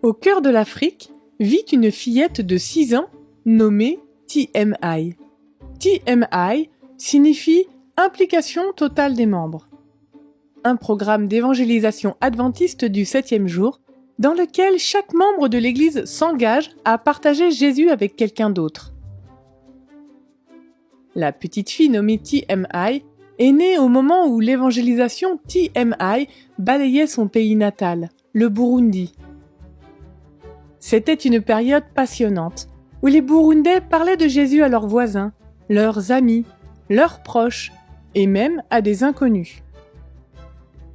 Au cœur de l'Afrique vit une fillette de 6 ans nommée TMI. TMI signifie Implication totale des membres. Un programme d'évangélisation adventiste du 7e jour dans lequel chaque membre de l'Église s'engage à partager Jésus avec quelqu'un d'autre. La petite fille nommée TMI est née au moment où l'évangélisation TMI balayait son pays natal, le Burundi. C'était une période passionnante, où les Burundais parlaient de Jésus à leurs voisins, leurs amis, leurs proches, et même à des inconnus.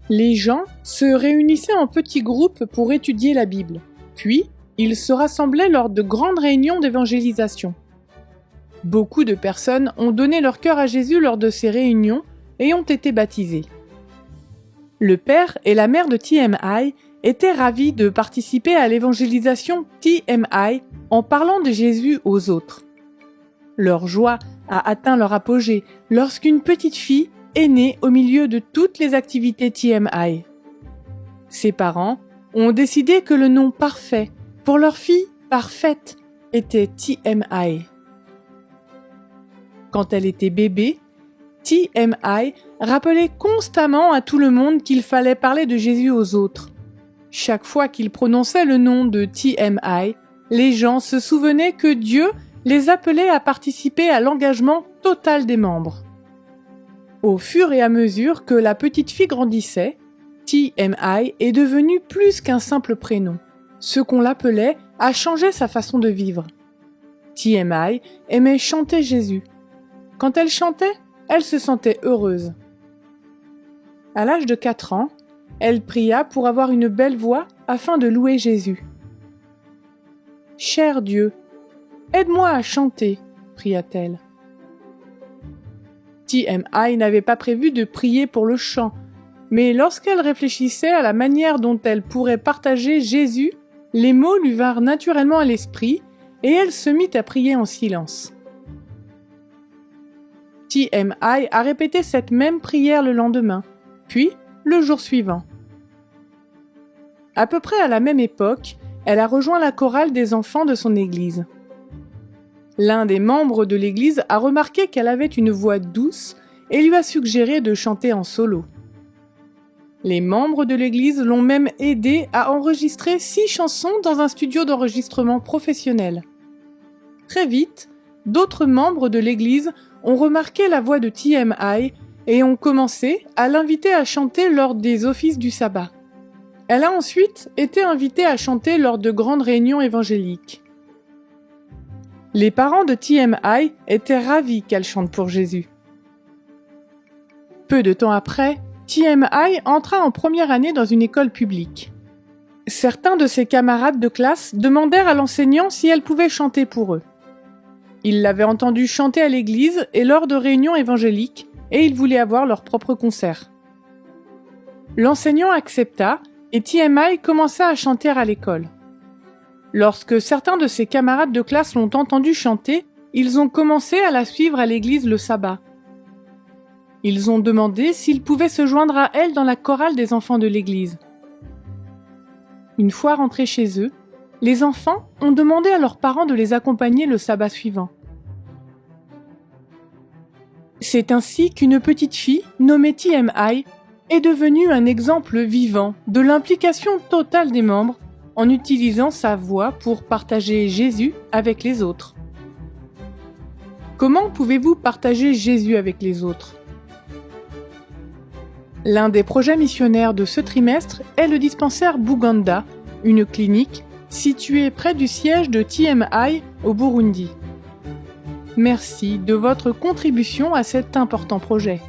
Les gens se réunissaient en petits groupes pour étudier la Bible, puis ils se rassemblaient lors de grandes réunions d'évangélisation. Beaucoup de personnes ont donné leur cœur à Jésus lors de ces réunions et ont été baptisées. Le père et la mère de TMI étaient ravis de participer à l'évangélisation TMI en parlant de Jésus aux autres. Leur joie a atteint leur apogée lorsqu'une petite fille est née au milieu de toutes les activités TMI. Ses parents ont décidé que le nom parfait pour leur fille parfaite était TMI. Quand elle était bébé, TMI rappelait constamment à tout le monde qu'il fallait parler de Jésus aux autres. Chaque fois qu'il prononçait le nom de TMI, les gens se souvenaient que Dieu les appelait à participer à l'engagement total des membres. Au fur et à mesure que la petite fille grandissait, TMI est devenu plus qu'un simple prénom. Ce qu'on l'appelait a changé sa façon de vivre. TMI aimait chanter Jésus. Quand elle chantait, elle se sentait heureuse. À l'âge de 4 ans, elle pria pour avoir une belle voix afin de louer Jésus. « Cher Dieu, aide-moi à chanter », pria-t-elle. TMI n'avait pas prévu de prier pour le chant, mais lorsqu'elle réfléchissait à la manière dont elle pourrait partager Jésus, les mots lui vinrent naturellement à l'esprit et elle se mit à prier en silence. TMI a répété cette même prière le lendemain, puis le jour suivant. À peu près à la même époque, elle a rejoint la chorale des enfants de son église. L'un des membres de l'église a remarqué qu'elle avait une voix douce et lui a suggéré de chanter en solo. Les membres de l'église l'ont même aidé à enregistrer 6 chansons dans un studio d'enregistrement professionnel. Très vite, d'autres membres de l'église ont remarqué la voix de TMI et ont commencé à l'inviter à chanter lors des offices du sabbat. Elle a ensuite été invitée à chanter lors de grandes réunions évangéliques. Les parents de TMI étaient ravis qu'elle chante pour Jésus. Peu de temps après, TMI entra en première année dans une école publique. Certains de ses camarades de classe demandèrent à l'enseignant si elle pouvait chanter pour eux. Ils l'avaient entendue chanter à l'église et lors de réunions évangéliques, et ils voulaient avoir leur propre concert. L'enseignant accepta et TMI commença à chanter à l'école. Lorsque certains de ses camarades de classe l'ont entendue chanter, ils ont commencé à la suivre à l'église le sabbat. Ils ont demandé s'ils pouvaient se joindre à elle dans la chorale des enfants de l'église. Une fois rentrés chez eux, les enfants ont demandé à leurs parents de les accompagner le sabbat suivant. C'est ainsi qu'une petite fille, nommée TMI, est devenue un exemple vivant de l'implication totale des membres en utilisant sa voix pour partager Jésus avec les autres. Comment pouvez-vous partager Jésus avec les autres ? L'un des projets missionnaires de ce trimestre est le dispensaire Buganda, une clinique située près du siège de TMI au Burundi. Merci de votre contribution à cet important projet.